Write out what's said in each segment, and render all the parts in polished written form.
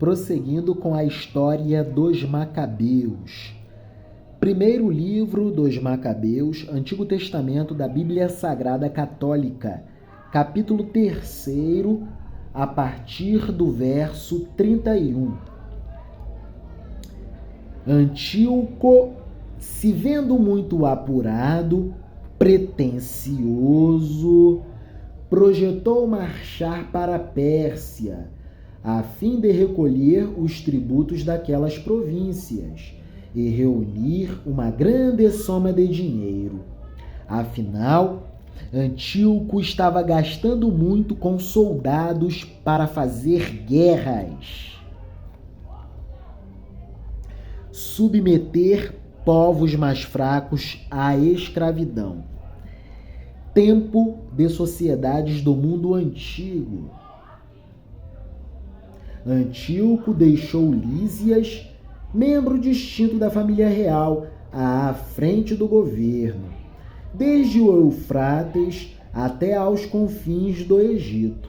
prosseguindo com a história dos Macabeus. Primeiro livro dos Macabeus, Antigo Testamento da Bíblia Sagrada Católica, capítulo 3, a partir do verso 31. Antíoco, se vendo muito apurado, pretensioso, projetou marchar para a Pérsia, a fim de recolher os tributos daquelas províncias e reunir uma grande soma de dinheiro. Afinal, Antíoco estava gastando muito com soldados para fazer guerras, submeter povos mais fracos à escravidão. Tempo de sociedades do mundo antigo. Antíoco deixou Lísias, membro distinto da família real, à frente do governo, desde o Eufrates até aos confins do Egito.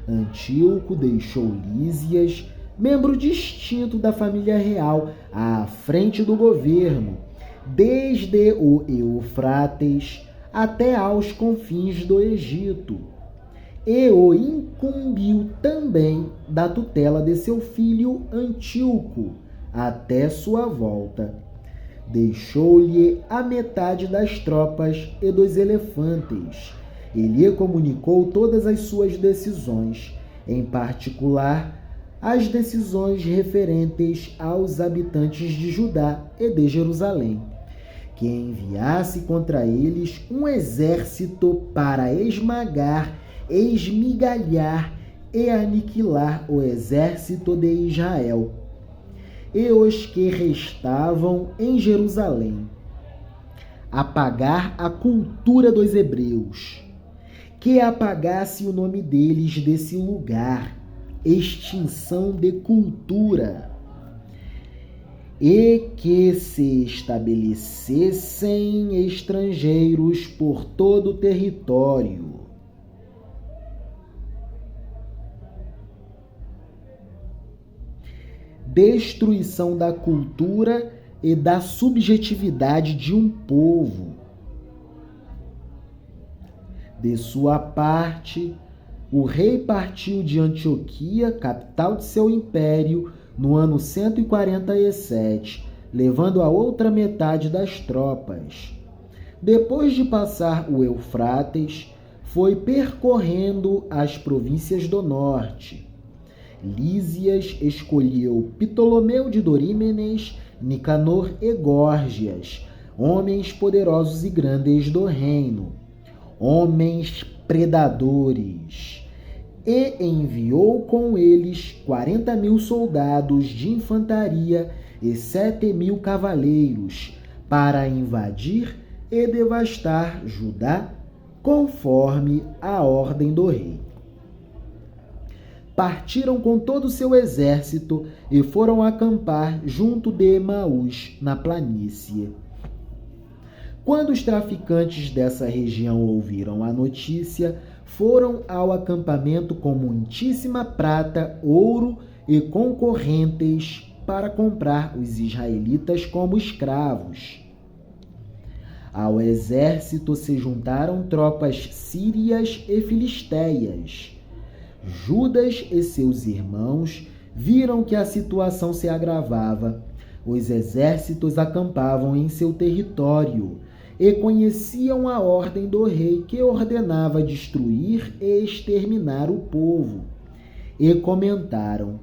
Antíoco deixou Lísias, membro distinto da família real, à frente do governo, desde o Eufrates até aos confins do Egito, e o incumbiu também da tutela de seu filho Antíoco, até sua volta. Deixou-lhe a metade das tropas e dos elefantes, e lhe comunicou todas as suas decisões, em particular as decisões referentes aos habitantes de Judá e de Jerusalém, que enviasse contra eles um exército para esmagar, esmigalhar e aniquilar o exército de Israel e os que restavam em Jerusalém, apagar a cultura dos hebreus, que apagasse o nome deles desse lugar, extinção de cultura, e que se estabelecessem estrangeiros por todo o território. Destruição da cultura e da subjetividade de um povo. De sua parte, o rei partiu de Antioquia, capital de seu império, no ano 147, levando a outra metade das tropas. Depois de passar o Eufrates, foi percorrendo as províncias do norte. Lísias escolheu Ptolomeu de Dorímenes, Nicanor e Górgias, homens poderosos e grandes do reino, homens predadores, e enviou com eles 40.000 soldados de infantaria e 7.000 cavaleiros para invadir e devastar Judá, conforme a ordem do rei. Partiram com todo o seu exército e foram acampar junto de Emaús, na planície. Quando os traficantes dessa região ouviram a notícia, foram ao acampamento com muitíssima prata, ouro e concorrentes para comprar os israelitas como escravos. Ao exército se juntaram tropas sírias e filisteias. Judas e seus irmãos viram que a situação se agravava. Os exércitos acampavam em seu território e conheciam a ordem do rei, que ordenava destruir e exterminar o povo. E comentaram: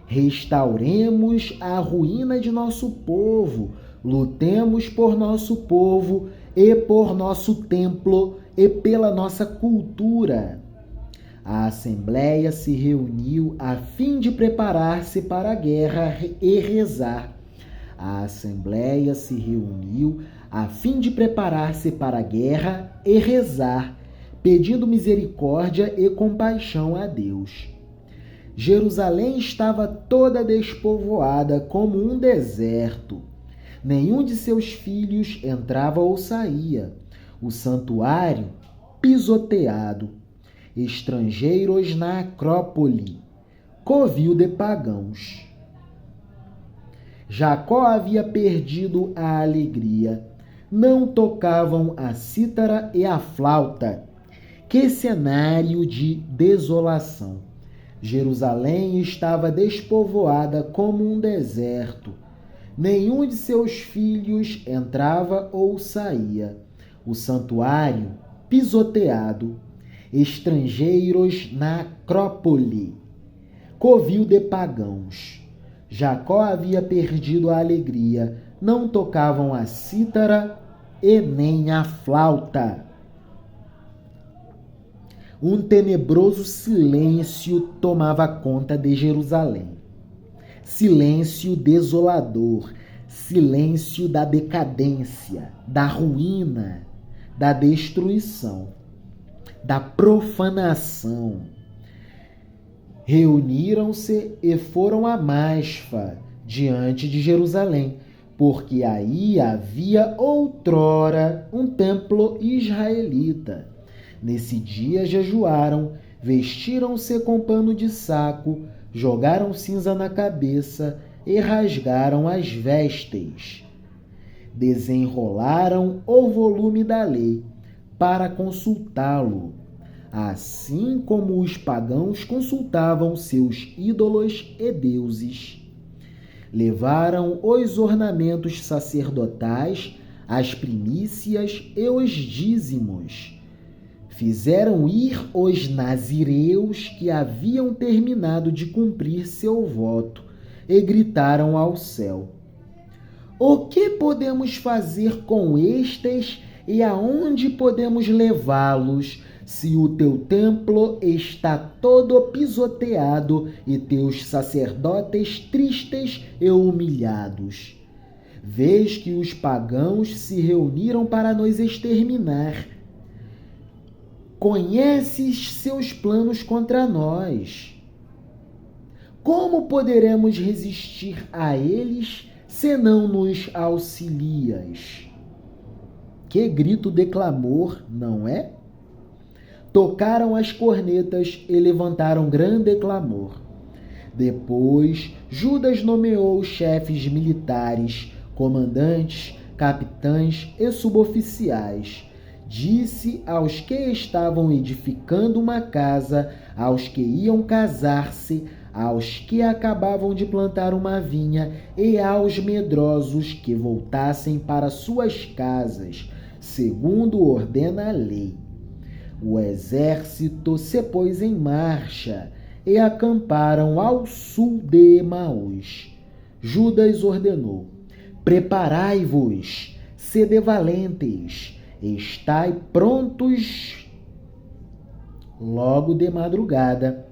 restauremos a ruína de nosso povo, lutemos por nosso povo e por nosso templo e pela nossa cultura. A assembleia se reuniu a fim de preparar-se para a guerra e rezar. A assembleia se reuniu a fim de preparar-se para a guerra e rezar, pedindo misericórdia e compaixão a Deus. Jerusalém estava toda despovoada como um deserto. Nenhum de seus filhos entrava ou saía. O santuário pisoteado. Estrangeiros na Acrópole. covil de pagãos. Jacó havia perdido a alegria. Não tocavam a cítara e a flauta. Que cenário de desolação! Jerusalém estava despovoada como um deserto. Nenhum de seus filhos entrava ou saía. O santuário pisoteado. Estrangeiros na Acrópole. Covil de pagãos. Jacó havia perdido a alegria. Não tocavam a cítara e nem a flauta. Um tenebroso silêncio tomava conta de Jerusalém. Silêncio desolador, silêncio da decadência, da ruína, da destruição, da profanação. Reuniram-se e foram a Masfa, diante de Jerusalém, porque aí havia outrora um templo israelita. Nesse dia jejuaram, vestiram-se com pano de saco, jogaram cinza na cabeça e rasgaram as vestes. Desenrolaram o volume da lei para consultá-lo, assim como os pagãos consultavam seus ídolos e deuses. Levaram os ornamentos sacerdotais, as primícias e os dízimos. Fizeram ir os nazireus que haviam terminado de cumprir seu voto e gritaram ao céu: O que podemos fazer com estes e aonde podemos levá-los, se o teu templo está todo pisoteado e teus sacerdotes tristes e humilhados? Vês que os pagãos se reuniram para nos exterminar. Conheces seus planos contra nós. Como poderemos resistir a eles se não nos auxilias? Que grito de clamor, não é? Tocaram as cornetas e levantaram grande clamor. Depois, Judas nomeou chefes militares, comandantes, capitães e suboficiais. Disse aos que estavam edificando uma casa, aos que iam casar-se, aos que acabavam de plantar uma vinha e aos medrosos que voltassem para suas casas, segundo ordena a lei. O exército se pôs em marcha e acamparam ao sul de Emaús. Judas ordenou: Preparai-vos, sede valentes, estai prontos logo de madrugada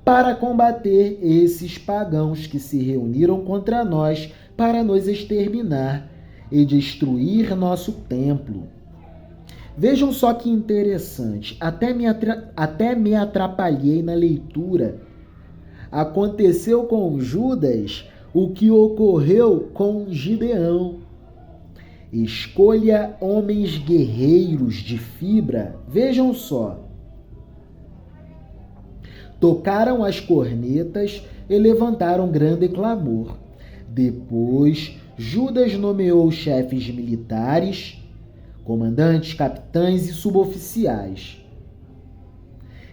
para combater esses pagãos que se reuniram contra nós para nos exterminar e destruir nosso templo. Vejam só que interessante, até me atrapalhei na leitura. Aconteceu com Judas o que ocorreu com Gideão. Escolha homens guerreiros de fibra. Vejam só. Tocaram as cornetas e levantaram grande clamor. Depois, Judas nomeou chefes militares, comandantes, capitães e suboficiais.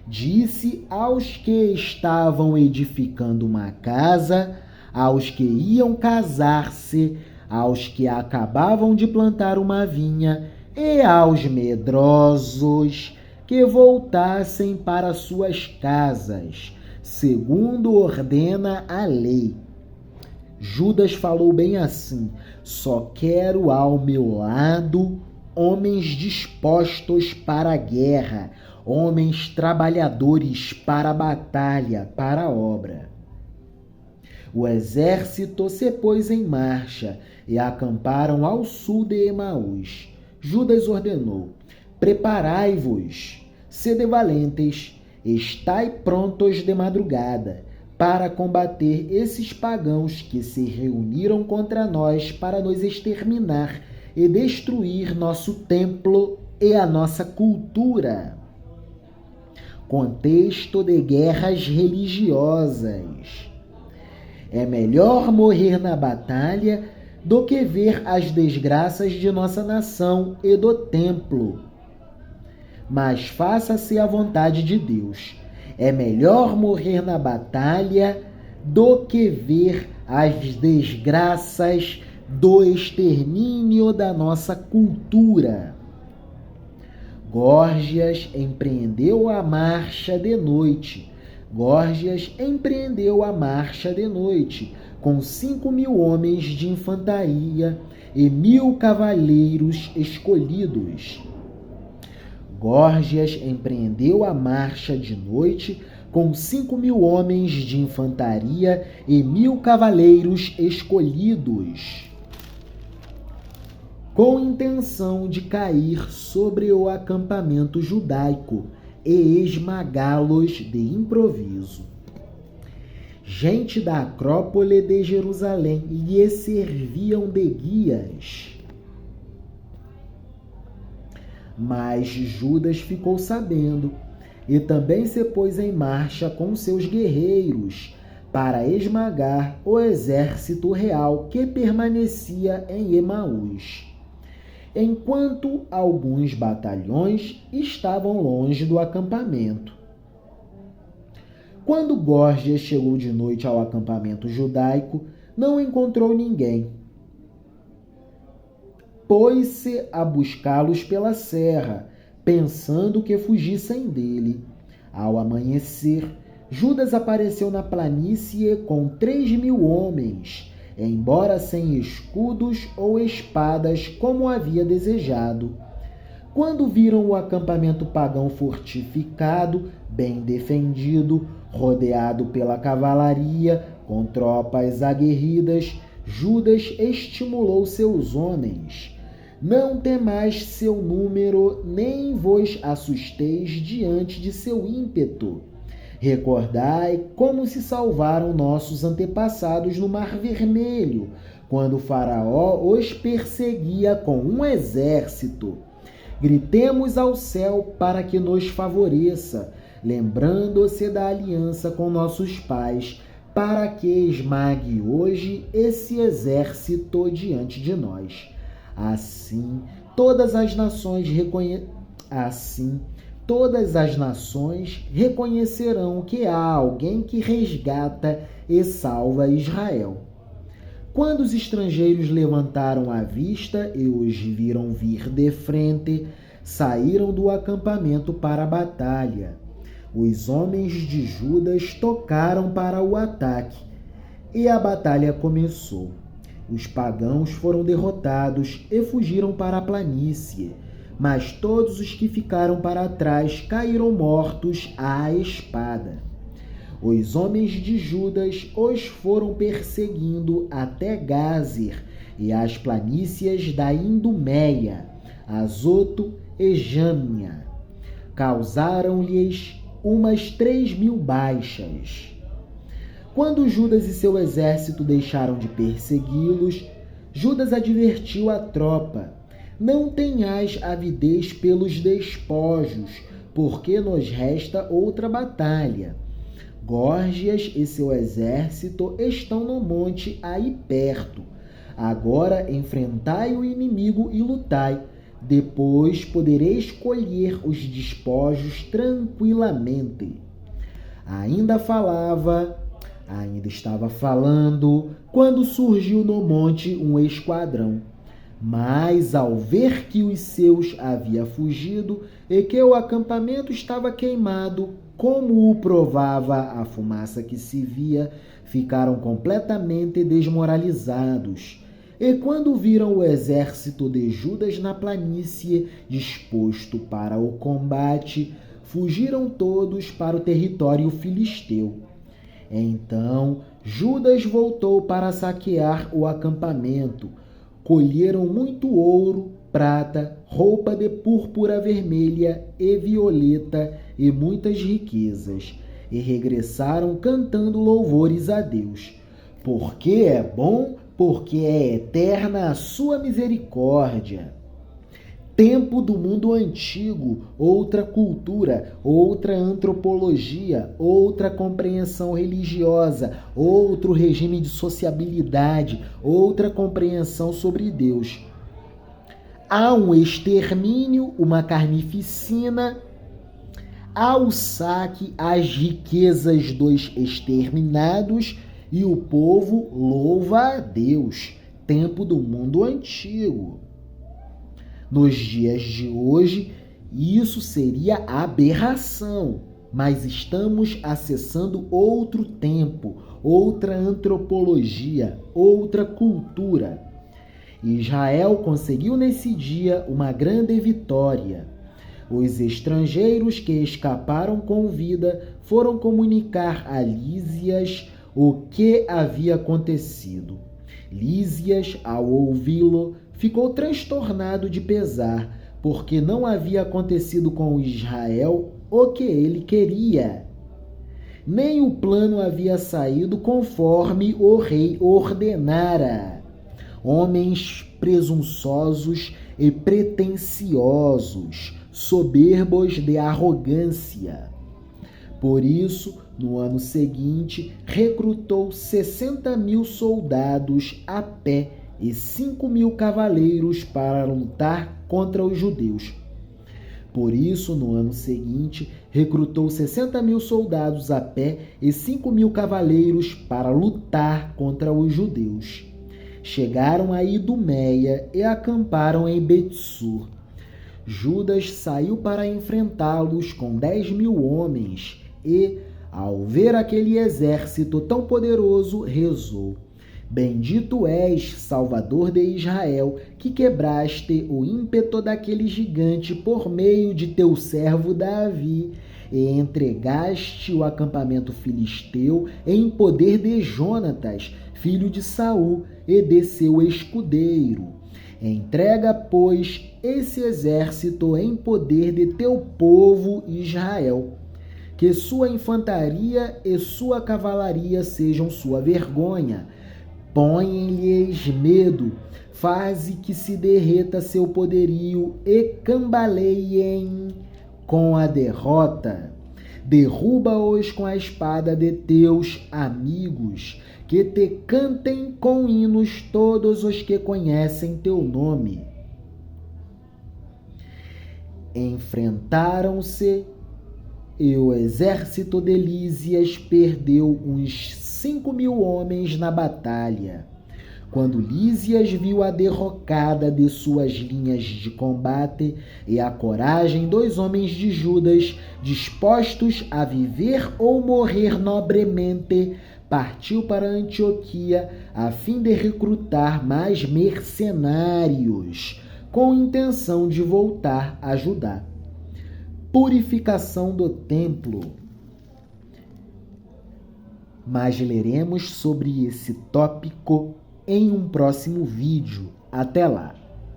Disse aos que estavam edificando uma casa, aos que iam casar-se, aos que acabavam de plantar uma vinha e aos medrosos que voltassem para suas casas, segundo ordena a lei. Judas falou bem assim: só quero ao meu lado homens dispostos para a guerra, homens trabalhadores para a batalha, para a obra. O exército se pôs em marcha e acamparam ao sul de Emaús. Judas ordenou: Preparai-vos, sede valentes, estai prontos de madrugada, para combater esses pagãos que se reuniram contra nós para nos exterminar e destruir nosso templo e a nossa cultura. contexto de guerras religiosas. É melhor morrer na batalha do que ver as desgraças de nossa nação e do templo. Mas faça-se a vontade de Deus. É melhor morrer na batalha do que ver as desgraças do extermínio da nossa cultura. Górgias empreendeu a marcha de noite. Górgias empreendeu a marcha de noite, com 5.000 homens de infantaria e 1.000 cavaleiros escolhidos. Górgias empreendeu a marcha de noite, com 5.000 homens de infantaria e 1.000 cavaleiros escolhidos, com intenção de cair sobre o acampamento judaico e esmagá-los de improviso. Gente da Acrópole de Jerusalém lhe serviam de guias. Mas Judas ficou sabendo e também se pôs em marcha com seus guerreiros para esmagar o exército real que permanecia em Emaús, enquanto alguns batalhões estavam longe do acampamento. Quando Górgias chegou de noite ao acampamento judaico, não encontrou ninguém. Pôs-se a buscá-los pela serra, pensando que fugissem dele. Ao amanhecer, Judas apareceu na planície com 3.000 homens, embora sem escudos ou espadas como havia desejado. Quando viram o acampamento pagão fortificado, bem defendido, rodeado pela cavalaria, com tropas aguerridas, Judas estimulou seus homens. Não temais seu número, nem vos assusteis diante de seu ímpeto. Recordai como se salvaram nossos antepassados no Mar Vermelho, quando o Faraó os perseguia com um exército. Gritemos ao céu para que nos favoreça, lembrando-se da aliança com nossos pais, para que esmague hoje esse exército diante de nós. Assim, todas as nações reconhecerão que há alguém que resgata e salva Israel. Quando os estrangeiros levantaram a vista e os viram vir de frente, saíram do acampamento para a batalha. Os homens de Judas tocaram para o ataque, e a batalha começou. Os pagãos foram derrotados e fugiram para a planície, mas todos os que ficaram para trás caíram mortos à espada. Os homens de Judas os foram perseguindo até Gázer e as planícies da Idumeia, Azoto e Jâmnia. Causaram-lhes umas 3.000 baixas. Quando Judas e seu exército deixaram de persegui-los, Judas advertiu a tropa: não tenhais avidez pelos despojos, porque nos resta outra batalha. Górgias e seu exército estão no monte aí perto. Agora enfrentai o inimigo e lutai. Depois podereis colher os despojos tranquilamente. Ainda estava falando, quando surgiu no monte um esquadrão. Mas ao ver que os seus havia fugido e que o acampamento estava queimado, como o provava a fumaça que se via, ficaram completamente desmoralizados. E quando viram o exército de Judas na planície, disposto para o combate, fugiram todos para o território filisteu. Então Judas voltou para saquear o acampamento. Colheram muito ouro, prata, roupa de púrpura vermelha e violeta e muitas riquezas, e regressaram cantando louvores a Deus. Porque é bom, porque é eterna a sua misericórdia. tempo do mundo antigo, outra cultura, outra antropologia, outra compreensão religiosa, outro regime de sociabilidade, outra compreensão sobre Deus. Há um extermínio, uma carnificina, há o saque às riquezas dos exterminados e o povo louva a Deus. Tempo do mundo antigo. Nos dias de hoje, isso seria aberração, mas estamos acessando outro tempo, outra antropologia, outra cultura. Israel conseguiu nesse dia uma grande vitória. Os estrangeiros que escaparam com vida foram comunicar a Lísias o que havia acontecido. Lísias, ao ouvi-lo, ficou transtornado de pesar, porque não havia acontecido com Israel o que ele queria. Nem o plano havia saído conforme o rei ordenara. Homens presunçosos e pretensiosos, soberbos de arrogância. Por isso, no ano seguinte, recrutou 60.000 soldados a pé e 5.000 cavaleiros para lutar contra os judeus. Por isso, no ano seguinte, recrutou 60.000 soldados a pé e 5.000 cavaleiros para lutar contra os judeus. Chegaram a Idumeia e acamparam em Betsur. Judas saiu para enfrentá-los com 10.000 homens e, ao ver aquele exército tão poderoso, rezou: Bendito és, Salvador de Israel, que quebraste o ímpeto daquele gigante por meio de teu servo Davi, e entregaste o acampamento filisteu em poder de Jonatas, filho de Saul, e de seu escudeiro. Entrega, pois, esse exército em poder de teu povo Israel. Que sua infantaria e sua cavalaria sejam sua vergonha. Põe-lhes medo, faze que se derreta seu poderio e cambaleiem com a derrota. Derruba-os com a espada de teus amigos, que te cantem com hinos todos os que conhecem teu nome. Enfrentaram-se e o exército de Lísias perdeu uns 5.000 homens na batalha. Quando Lísias viu a derrocada de suas linhas de combate e a coragem dos homens de Judas, dispostos a viver ou morrer nobremente, partiu para Antioquia a fim de recrutar mais mercenários, com intenção de voltar a Judá. Purificação do templo. Mas leremos sobre esse tópico em um próximo vídeo. Até lá!